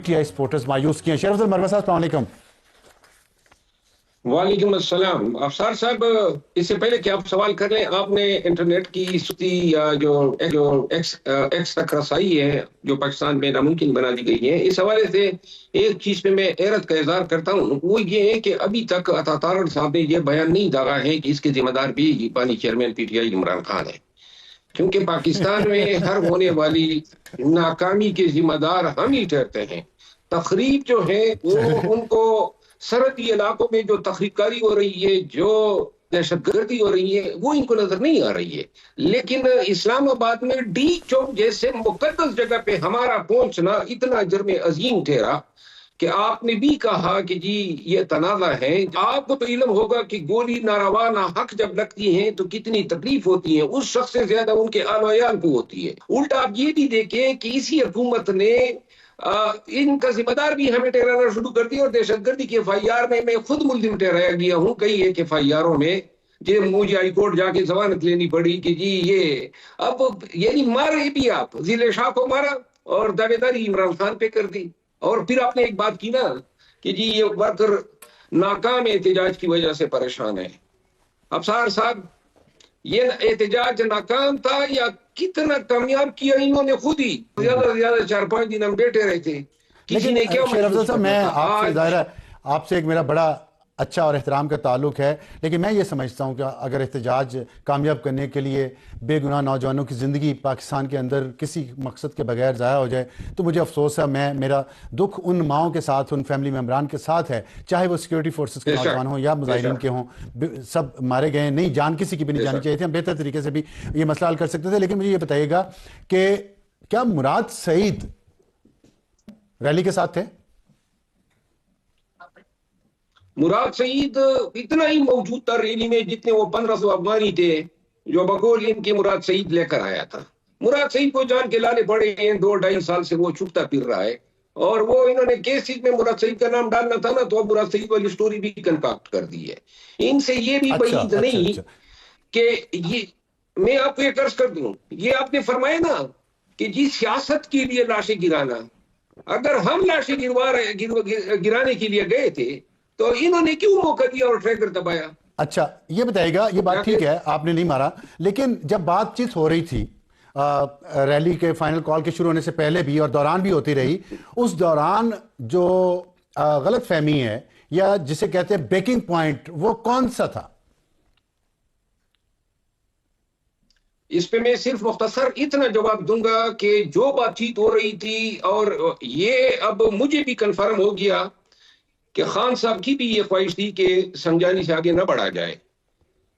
TI supporters मायूस किए। शरफ मरवा साहब अस्सलाम वालेकुम। वालेकुम अस्सलाम। अफसार साहब, इससे पहले कि आप सवाल कर लें, आपने इंटरनेट की स्थिति या जो जो एक्स तक रसाई है जो पाकिस्तान में नामुमकिन बना दी गई है, इस हवाले से एक चीज पे मैं हैरत का इजहार करता हूँ। वो ये है कि अभी तक अता तारड़ साहब ने यह बयान नहीं दागा है कि इसके जिम्मेदार भी पानी चेयरमैन पीटीआई इमरान खान है, क्योंकि पाकिस्तान में हर होने वाली नाकामी के जिम्मेदार हम ही ठहरते हैं। तकरीब जो है वो उनको सरहदी इलाकों में जो तखरीबकारी हो रही है, जो दहशतगर्दी हो रही है, वो इनको नजर नहीं आ रही है। लेकिन इस्लामाबाद में डी चौक जैसे मुकद्दस जगह पे हमारा पहुंचना इतना जुर्म अजीम ठहरा कि आपने भी कहा कि जी ये तनाजा है। आपको तो इल्म होगा कि गोली नारवा ना हक जब लगती है तो कितनी तकलीफ होती है, उस शख्स से ज्यादा उनके आलयान को होती है। उल्टा आप ये भी देखें कि इसी हुकूमत ने इनका जिम्मेदार भी हमें ठहराना शुरू कर दिया, और दहशतगर्दी के एफआईआर में मैं खुद मुल्जिम ठहराया गया हूँ। कई एक एफआईआरों में जो मुझे हाईकोर्ट जाके जमानत लेनी पड़ी कि जी ये अब यानी मारे भी आप जिले शाह को मारा और दावेदारी इमरान खान पे कर दी। और फिर आपने एक बात की ना कि जी ये वर्कर नाकाम एहतजाज की वजह से परेशान है। अफसार साहब, ये एहतजाज नाकाम था या कितना कामयाब किया इन्होंने खुद ही। ज्यादा से ज्यादा 4-5 दिन हम बैठे रहे थे, किसी ने क्या शेर साहब, मैं आपसे ज़ाहिर आपसे एक मेरा बड़ा अच्छा और एहतराम का ताल्लुक है, लेकिन मैं ये समझता हूँ कि अगर एहतजाज कामयाब करने के लिए बेगुनाह नौजवानों की ज़िंदगी पाकिस्तान के अंदर किसी मकसद के बगैर ज़ाया हो जाए तो मुझे अफसोस है। मेरा दुख उन माओं के साथ, उन फैमिली मेम्बरान के साथ है, चाहे वो सिक्योरिटी फोर्सेस के नौजवान हों या मुजाहिरीन के हों। सब मारे गए, नहीं जान किसी की भी नहीं जानी चाहिए थी। हम बेहतर तरीके से भी ये मसला हल कर सकते थे। लेकिन मुझे ये बताइएगा कि क्या मुराद सईद रैली के साथ थे? मुराद सईद इतना ही मौजूद था रैली में जितने वो 1500 अफगानी थे जो बकौल इनके मुराद सईद लेकर आया था। मुराद सईद को जान के लाले पड़े हैं, 2-2.5 साल से वो छुपता फिर रहा है। और वो इन्होंने केसेस में मुराद सईद का नाम डालना था ना, तो अब मुराद सईद वाली स्टोरी भी कंपैक्ट कर दी है। इनसे ये भी बईद नहीं कि ये, मैं आपको एक अर्ज कर दूं, ये आपने फरमाया ना कि जी सियासत के लिए लाशें गिराना, अगर हम लाशें गिराने के लिए गए थे तो इन्होंने क्यों मौका दिया और ट्रैकर दबाया? अच्छा, ये बताइएगा, ये बात ठीक है, आपने नहीं मारा, लेकिन जब बातचीत हो रही थी रैली के फाइनल कॉल के शुरू होने से पहले भी और दौरान भी होती रही, उस दौरान जो गलत फहमी है या जिसे कहते हैं ब्रेकिंग पॉइंट, वो कौन सा था? इस पे मैं सिर्फ मुख्तसर इतना जवाब दूंगा कि जो बातचीत हो रही थी, और ये अब मुझे भी कंफर्म हो गया कि खान साहब की भी ये ख्वाहिश थी कि संजानी से आगे न बढ़ा जाए।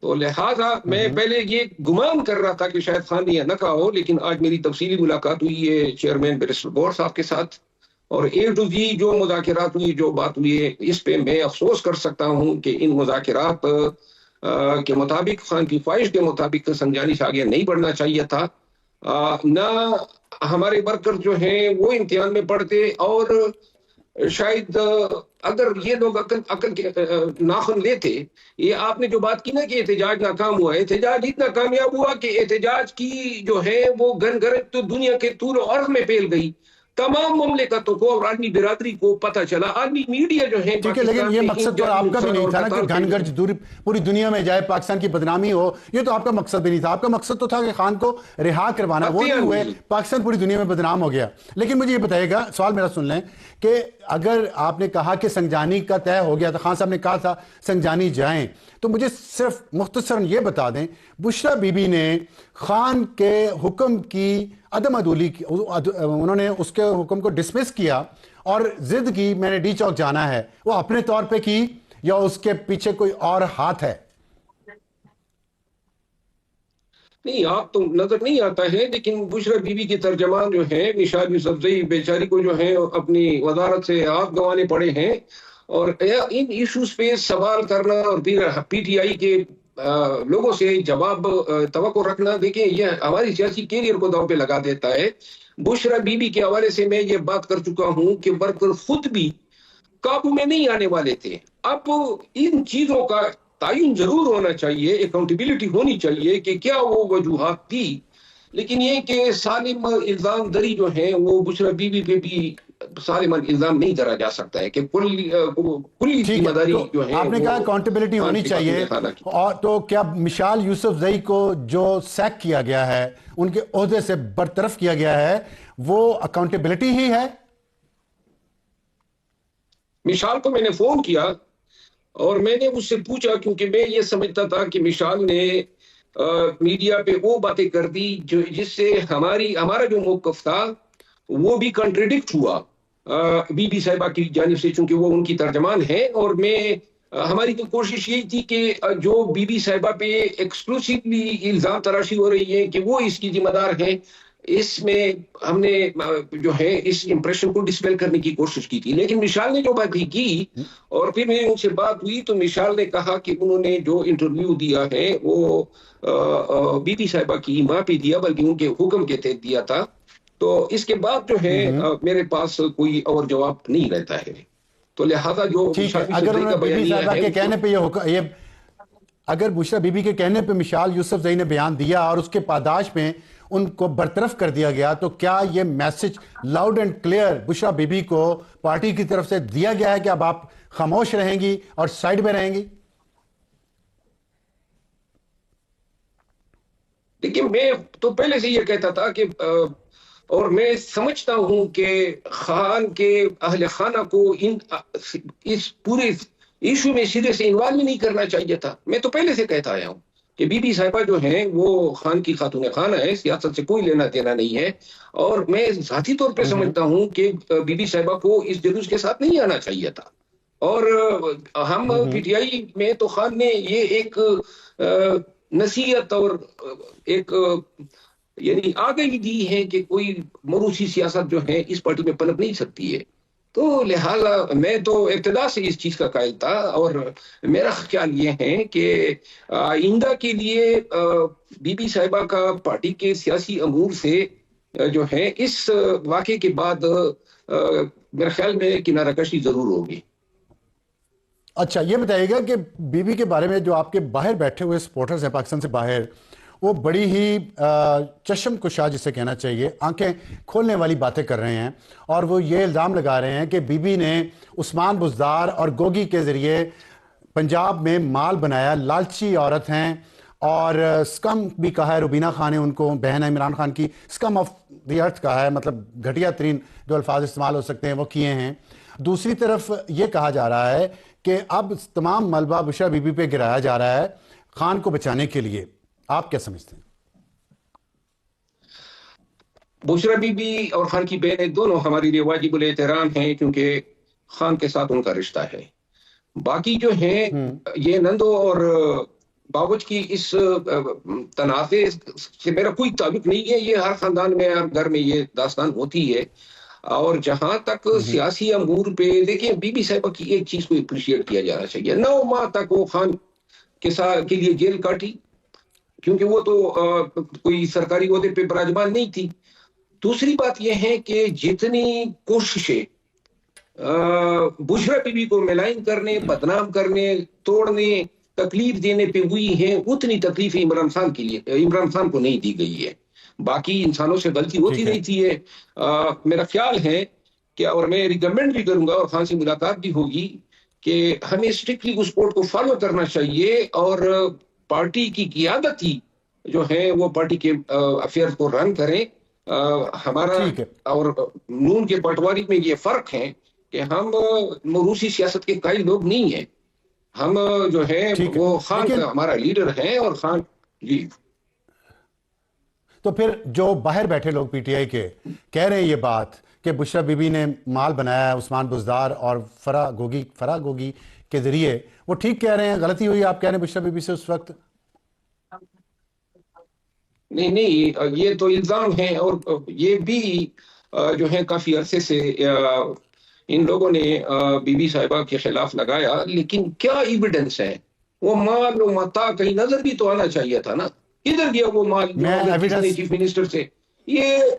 तो लिहाजा मैं पहले ये गुमान कर रहा था कि शायद खान ने यह न कहा हो, लेकिन आज मेरी तफसीली मुलाकात हुई है चेयरमैन बैरिस्टर गौहर साहब के साथ, और ए टू जी जो मुज़ाकिरात हुई, जो बात हुई है, इस पे मैं अफसोस कर सकता हूँ कि इन मुज़ाकिरात के मुताबिक, खान की ख्वाहिश के मुताबिक संजानी से आगे नहीं बढ़ना चाहिए था। ना हमारे वर्कर जो हैं वो इम्तिहान में पढ़ते, और शायद अगर ये लोग अकल के नाखुन लेते। ये आपने जो बात की ना कि एहतजाज नाकाम हुआ, एहतजाज इतना कामयाब हुआ कि एहतजाज की जो है वो गनगरज तो दुनिया के तूल और अर्ज़ में फैल गई, तमाम मुमलिकतों को और आदमी बिरादरी को पता चला। आदमी मीडिया जो है, ठीक है, लेकिन ये मकसद तो आपका भी नहीं था ना कि घनगर्ज दूरी पूरी दुनिया में जाए, पाकिस्तान की बदनामी हो। ये तो आपका मकसद भी नहीं था। आपका मकसद तो था कि खान को रिहा करवाना, वो नहीं हुए, पाकिस्तान पूरी दुनिया में बदनाम हो गया। लेकिन मुझे ये बताइएगा, सवाल मेरा सुन लें कि अगर आपने कहा कि संजानी का तय हो गया था, खान साहब ने कहा था संजानी जाएं, तो मुझे सिर्फ मुख्तसरन ये बता दें, बुशरा बीबी ने खान के हुक्म की अदम अदूली की, उन्होंने उसके हुक्म को डिसमिस किया और जिद की मैंने डी चौक जाना है, वो अपने तौर पे की या उसके पीछे कोई और हाथ है? नहीं, आप तो नजर नहीं आता है, लेकिन बुशरा बीबी की तर्जमान जो है निशाद यूसुफजई बेचारी को जो है अपनी वजारत से हाथ गंवाने पड़े हैं, और इन इश्यूज पे सवाल करना और फिर पीटीआई के लोगों से जवाब तवक्को रखना, देखिए यह हमारी सियासी कैरियर को दांव पे लगा देता है। बुशरा बीबी के हवाले से मैं ये बात कर चुका हूं कि वर्कर खुद भी काबू में नहीं आने वाले थे। अब इन चीजों का तायुन जरूर होना चाहिए, अकाउंटेबिलिटी होनी चाहिए कि क्या वो वजूहात थी, लेकिन ये कि सालिम इल्जाम दरी जो है वो बुशरा बीबी पे भी सालिमान इल्जाम नहीं करा जा सकता है कि कुल जिम्मेदारी तो जो है आपने कहा अकाउंटेबिलिटी होनी चाहिए, और तो क्या मिशाल यूसुफजई को जो सैक किया गया है, उनके ओहदे से बरतरफ किया गया है, वो अकाउंटेबिलिटी ही है? मिशाल को मैंने फोन किया और मैंने उससे पूछा, क्योंकि मैं ये समझता था कि मिशाल ने मीडिया पे वो बातें कर दी जो जिससे हमारा जो मौकफ था वो भी कंट्रडिक्ट हुआ बीबी साहिबा की जानिब से, चूंकि वो उनकी तर्जमान है। और हमारी तो कोशिश यही थी कि जो बीबी साहिबा पे एक्सक्लूसिवली इल्जाम तराशी हो रही है कि वो इसकी जिम्मेदार है, इसमें हमने जो है इस इंप्रेशन को डिस्पेल करने की कोशिश की थी। लेकिन मिशाल ने जो बात की और फिर मेरी उनसे बात हुई तो मिशाल ने कहा कि उन्होंने जो इंटरव्यू दिया है वो बीबी साहिबा की मां पे दिया, बल्कि उनके हुक्म के तहत दिया था। तो इसके बाद जो है मेरे पास कोई और जवाब नहीं रहता है। तो लिहाजा जो अगर उन्होंने बीबी साहिबा के कहने पे ये अगर बुशरा बीबी के कहने पे मिशाल यूसुफजई ने बयान दिया और उसके पादाश में उनको बरतरफ कर दिया गया, तो क्या ये message loud and clear Bushra Bibi को पार्टी की तरफ से दिया गया है कि अब आप खामोश रहेंगी और साइड में रहेंगी? देखिए, मैं तो पहले से ये कहता था कि और मैं समझता हूं कि खान के अहले खाना को इस पूरे इशू में सिरे से इन्वॉल्व नहीं करना चाहिए था। मैं तो पहले से कहता आया हूं कि बीबी साहिबा जो है वो खान की खातून खाना है, सियासत से कोई लेना देना नहीं है। और मैं जाती तौर पे समझता हूं कि बीबी साहिबा को इस जुलूस के साथ नहीं आना चाहिए था। और हम पीटीआई में तो खान ने ये एक नसीहत और एक यानी आगे दी है कि कोई मरूसी सियासत जो है इस पार्टी में पनप नहीं सकती है। तो लिहाजा मैं तो इब्तिदा से इस चीज का कायल था और मेरा ख्याल ये है कि आइंदा के लिए बीबी साहिबा का पार्टी के सियासी अमूर से जो है इस वाक़े के बाद मेरे ख्याल में किनाराकशी जरूर होगी। अच्छा, ये बताइएगा कि बीबी के बारे में जो आपके बाहर बैठे हुए सपोर्टर्स हैं पाकिस्तान से बाहर, वो बड़ी ही चश्म कुशा जिसे कहना चाहिए, आंखें खोलने वाली बातें कर रहे हैं। और वो ये इल्ज़ाम लगा रहे हैं कि बीबी ने उस्मान बुज़दार और गोगी के ज़रिए पंजाब में माल बनाया, लालची औरत हैं। और स्कम भी कहा है, रुबीना खान ने उनको, बहन इमरान खान की, स्कम ऑफ द अर्थ कहा है, मतलब घटिया तरीन जो अल्फाज इस्तेमाल हो सकते हैं वो किए हैं। दूसरी तरफ ये कहा जा रहा है कि अब तमाम मलबा बुशरा बीबी पे गिराया जा रहा है खान को बचाने के लिए। आप क्या समझते हैं? बुशरा बीबी और खान की बहनें दोनों हमारी लिए वाजिबुल एहतराम हैं, क्योंकि खान के साथ उनका रिश्ता है। बाकी जो है ये नंदो और बाबूज की इस तनाज़े से मेरा कोई ताल्लुक नहीं है। ये हर खानदान में, हर घर में ये दास्तान होती है। और जहां तक सियासी अमूर पे, देखिए बीबी साहिबा की एक चीज को अप्रिशिएट किया जाना चाहिए, 9 माह तक वो खान के लिए जेल काटी, क्योंकि वो तो कोई सरकारी ओहदे पे विराजमान नहीं थी। दूसरी बात यह है कि जितनी कोशिशें बुशरा बीबी को मिलाइन करने, बदनाम करने, तोड़ने, तकलीफ देने पे हुई है, उतनी तकलीफ इमरान खान को नहीं दी गई है। बाकी इंसानों से गलती होती रहती है। मेरा ख्याल है कि, और मैं रिकमेंड भी करूंगा और खान से मुलाकात भी होगी, कि हमें स्ट्रिक्टली उस कोड को फॉलो करना चाहिए और पार्टी की क़ियादती जो है वो पार्टी के अफेयर को रन करें। हमारा और नून के पटवारी में ये फर्क है कि हम मरूसी सियासत के कई लोग नहीं हैं। हम जो है वो खान का हमारा लीडर है और खान जी। तो फिर जो बाहर बैठे लोग पीटीआई के कह रहे हैं ये बात कि बुशरा बीबी ने माल बनाया है उस्मान बुज़दार और फराह गोगी के जरिए, वो ठीक कह रहे हैं, गलती हुई आप कह रहे हैं बुशरा बीबी से उस वक्त? नहीं, ये तो इल्जाम है। और ये भी जो है काफी अरसे से इन लोगों ने बीबी साहिबा के खिलाफ लगाया, लेकिन क्या एविडेंस है? वो माल और मता कहीं नजर भी तो आना चाहिए था ना, किधर गया वो माल चीफ मिनिस्टर से? ये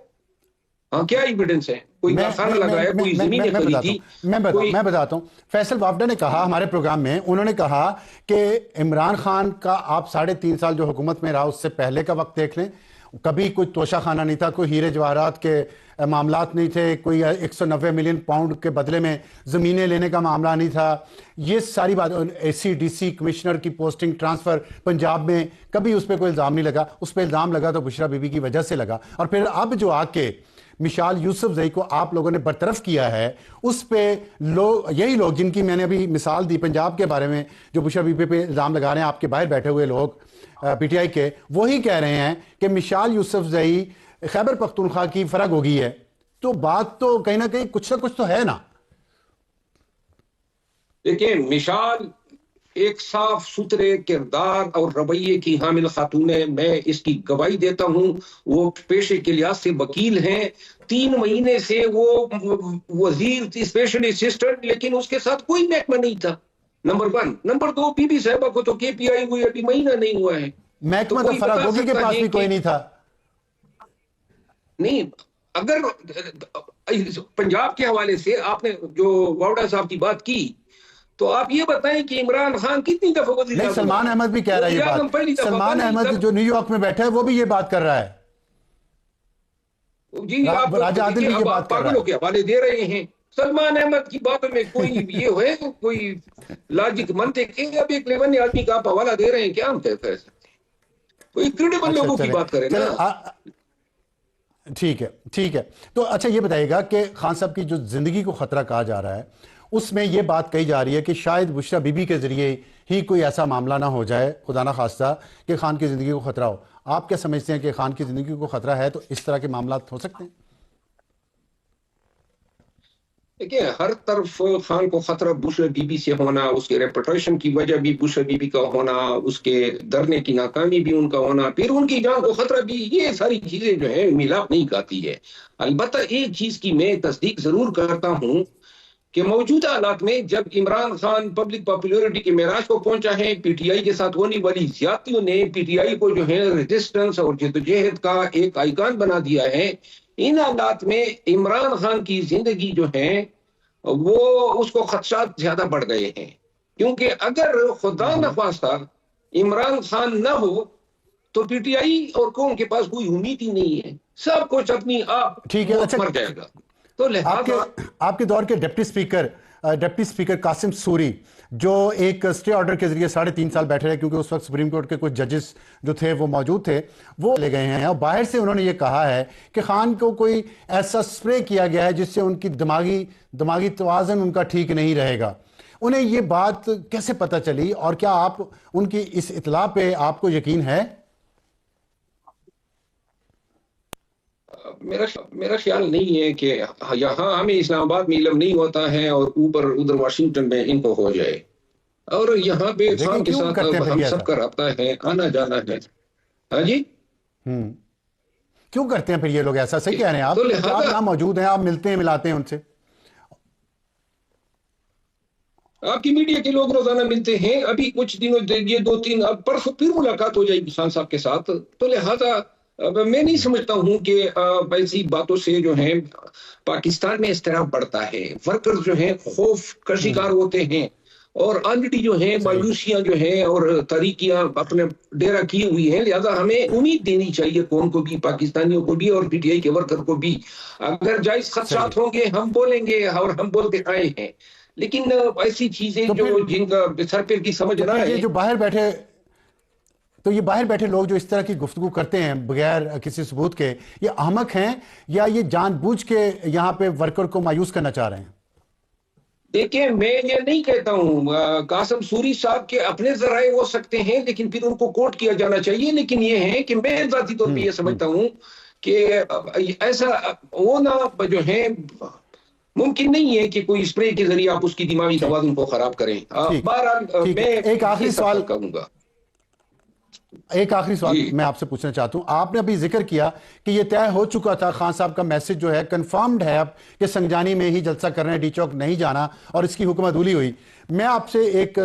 क्या एविडेंस है? कोई कारखाना लगाया, कोई जमीनें खरीदी? मैं बताता हूं। फैसल वावडा ने कहा हमारे प्रोग्राम में, उन्होंने कहा कि इमरान खान का आप 3.5 साल जो हुकूमत में रहा उससे पहले का वक्त देख लें, कभी कोई तोशाखाना नहीं था, कोई हीरे जवाहरात के मामलात नहीं थे, कोई 190 मिलियन पाउंड के बदले में ज़मीनें लेने का मामला नहीं था। ये सारी बात, ACDC कमिश्नर की पोस्टिंग ट्रांसफ़र पंजाब में, कभी उस पर कोई इल्ज़ाम नहीं लगा। उस पर इल्ज़ाम लगा तो बुशरा बीबी की वजह से लगा। और फिर अब जो आके मिशाल यूसुफजई को आप लोगों ने बरतरफ किया है, उस पे लोग, यही लोग जिनकी मैंने अभी मिसाल दी पंजाब के बारे में, जो बुशरा बीबी पे इल्ज़ाम लगा रहे हैं, आपके बाहर बैठे हुए लोग PTI के, वही कह रहे हैं कि मिशाल यूसुफजई खैबर पख्तूनख्वा की फर्क हो गई है। तो बात तो कहीं ना कुछ तो है ना। देखिए, मिशाल एक साफ सुथरे किरदार और रवैये की हामिल खातून है, मैं इसकी गवाही देता हूं। वो पेशे के लिहाज से वकील हैं, 3 महीने से वो वजीर स्पेशल असिस्टेंट, लेकिन उसके साथ कोई महकमा नहीं था, नंबर 1। नंबर 2, बीबी साहबा को तो KPI हुई अभी महीना नहीं हुआ है। महकमा तो फराग होगी के पास भी कोई नहीं था। नहीं, अगर पंजाब के हवाले से आपने जो वावड़ा साहब की बात की, तो आप ये बताएं कि इमरान खान कितनी दफा वज़ीर आज़म, सलमान अहमद भी कह रहा है ये बात। सलमान अहमद जो न्यूयॉर्क में बैठा है वो भी ये बात कर रहा है जी। आप राजा आदिल भी ये बात कर रहा है। पागलों के हवाले दे रहे हैं। सलमान अहमद की बातों में कोई ये है, कोई लॉजिक मनतिक है? अब एक लेवल आदमी का आप हवाला दे रहे हैं, क्या हम कहते हैं? कोई क्रेडिबल लोगों की बात करें ना। ठीक है। तो अच्छा ये बताइएगा कि खान साहब की जो जिंदगी को खतरा कहा जा रहा है, उसमें यह बात कही जा रही है कि शायद बुशरा बीबी के जरिए ही कोई ऐसा मामला ना हो जाए, खुदा ना खास्ता, कि खान की जिंदगी को खतरा हो। आप क्या समझते हैं कि खान की जिंदगी को खतरा है तो इस तरह के मामला हो सकते हैं? देखिए, हर तरफ खान को खतरा बुशरा बीबी से होना, उसके रेपुटेशन की वजह भी बुशरा बीबी का होना, उसके डरने की नाकामी भी उनका होना, फिर उनकी जान को खतरा भी, ये सारी चीजें जो है मिलाप नहीं खाती है। अलबत्ता एक चीज की मैं तस्दीक जरूर करता हूं कि मौजूदा हालात में जब इमरान खान पब्लिक पॉपुलैरिटी के मेराज को पहुंचा है, PTI के साथ होने वाली ज्यादतियों ने PTI को जो है रेजिस्टेंस और जद्दोजहद का एक आइकॉन बना दिया है। इन हालात में इमरान खान की जिंदगी जो है वो, उसको खदशात ज्यादा बढ़ गए हैं, क्योंकि अगर खुदा न खास्ता इमरान खान न हो तो PTI और कौम के पास कोई उम्मीद ही नहीं है, सब कुछ अपनी आप मर जाएगा। तो आपके दौर के डिप्टी स्पीकर कासिम सूरी, जो एक स्टे ऑर्डर के जरिए 3.5 साल बैठे रहे, क्योंकि उस वक्त सुप्रीम कोर्ट के कुछ जजेस जो थे वो मौजूद थे, वो ले गए हैं और बाहर से उन्होंने ये कहा है कि खान को कोई ऐसा स्प्रे किया गया है जिससे उनकी दिमागी तवाज़ुन उनका ठीक नहीं रहेगा। उन्हें ये बात कैसे पता चली और क्या आप उनकी इस इत्तला पे आपको यकीन है? मेरा ख्याल नहीं है कि यहाँ हमें इस्लामाबाद में इल्म नहीं होता है और ऊपर उधर वाशिंगटन में इनको हो जाए। और यहाँ पे खान के साथ हम सबका रब्ता है, आना जाना है। हाँ जी, क्यों करते हैं फिर ये लोग ऐसा? सही कह रहे हैं आप। तो आप यहाँ मौजूद हैं, आप मिलते हैं, मिलाते हैं उनसे, आपकी मीडिया के लोग रोजाना मिलते हैं। अभी कुछ दिनों ये 2-3 अब परसों फिर मुलाकात हो जाएगी खान साहब के साथ। तो लिहाजा मैं नहीं समझता हूं कि ऐसी बातों से जो है पाकिस्तान में इस तरह बढ़ता है। वर्कर्स जो हैं खौफ का शिकार होते हैं और ऑलरेडी जो है मायूसियां जो है और तारीकियां अपने डेरा किए हुई हैं। लिहाजा हमें उम्मीद देनी चाहिए कौम को भी, पाकिस्तानियों को भी और PTI के वर्कर को भी। अगर जायज खदशात होंगे हम बोलेंगे और हम बोलते आए हैं, लेकिन ऐसी चीजें तो जो जिनका सर की समझ ना है, जो बाहर बैठे, तो ये बाहर बैठे लोग जो इस तरह की गुफ्तगू करते हैं बगैर किसी सबूत के, ये अहमक हैं या ये जानबूझ के यहाँ पे वर्कर को मायूस करना चाह रहे हैं? देखिए, मैं ये नहीं कहता हूँ, कासिम सूरी साहब के अपने जराए हो सकते हैं, लेकिन फिर उनको कोर्ट किया जाना चाहिए। लेकिन ये है कि मैं जाती तौर पर यह समझता हूँ कि ऐसा होना जो है मुमकिन नहीं है कि कोई स्प्रे के जरिए आप उसकी दिमागी तवाज़ुन को खराब करें। बहरहाल मैं एक आखिरी सवाल कहूंगा, मैं आपसे पूछना चाहता हूं। आपने अभी जिक्र किया कि यह तय हो चुका था, खान साहब का मैसेज जो है कंफर्म्ड है अब कि संगजानी में ही जलसा कर रहे हैं, डी चौक नहीं जाना, और इसकी हुक्मदूली हुई। मैं आपसे एक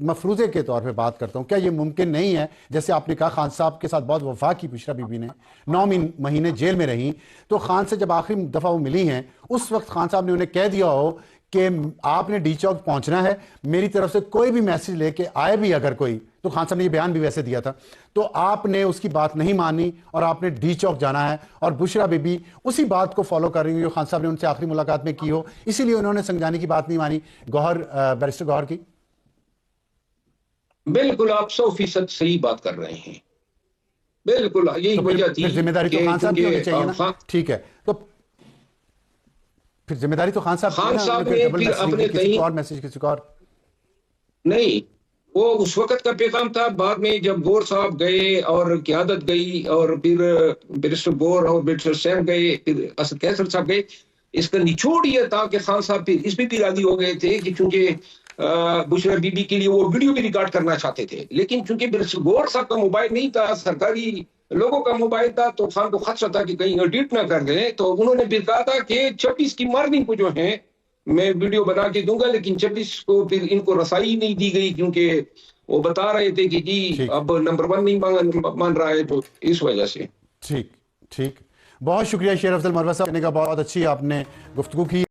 मफरूजे के तौर पे बात करता हूं, क्या यह मुमकिन नहीं है, जैसे आपने कहा खान साहब के साथ बहुत वफा की बुशरा बीबी ने, 9 महीने जेल में रही, तो खान से जब आखिरी दफा वो मिली हैं उस वक्त खान साहब ने उन्हें कह दिया हो कि आपने डी चौक पहुंचना है, मेरी तरफ से कोई भी मैसेज लेके आए भी अगर कोई तो खान साहब ने ये बयान भी वैसे दिया था। तो आपने उसकी बात नहीं मानी और आपने डी चौक जाना है, और बुशरा बीबी उसी बात को फॉलो कर रही है जो खान साहब ने उनसे आखिरी मुलाकात में की हो, इसीलिए उन्होंने समझाने की बात नहीं मानी बैरिस्टर गौहर की। बिल्कुल, आप 100% सही बात कर रहे हैं। बिल्कुल यही तो वजह थी। जिम्मेदारी तो खान साहब की होनी चाहिए ना। ठीक है, तो फिर जिम्मेदारी तो खान साहब खान साहब ने फिर अपने किसी और मैसेज किसी और नहीं, वो उस वक्त का पैगाम था। बाद में जब गौर साहब गए और क़यादत गई और फिर बैरिस्टर गौर और बैरिस्टर सैम गए, फिर असद कैसर साहब गए, इसका निचोड़ ये था कि खान साहब फिर इस पे भी राजी हो गए थे कि चूंकि बुशरा बीबी के लिए वो वीडियो भी रिकॉर्ड करना चाहते थे, लेकिन चूंकि बैरिस्टर गौर साहब का मोबाइल नहीं था, सरकारी लोगों का मोबाइल था, तो खान को खदशा था कि कहीं एडिट ना कर दें। तो उन्होंने फिर कहा था कि 26 की मॉर्निंग को जो है मैं वीडियो बना के दूंगा, लेकिन 26 को फिर इनको रसाई नहीं दी गई, क्योंकि वो बता रहे थे कि जी अब नंबर 1 नहीं मान रहा है, तो इस वजह से। ठीक ठीक, बहुत शुक्रिया शेर अफजल मरवा साहब, बहुत अच्छी आपने गुफ्तगू की।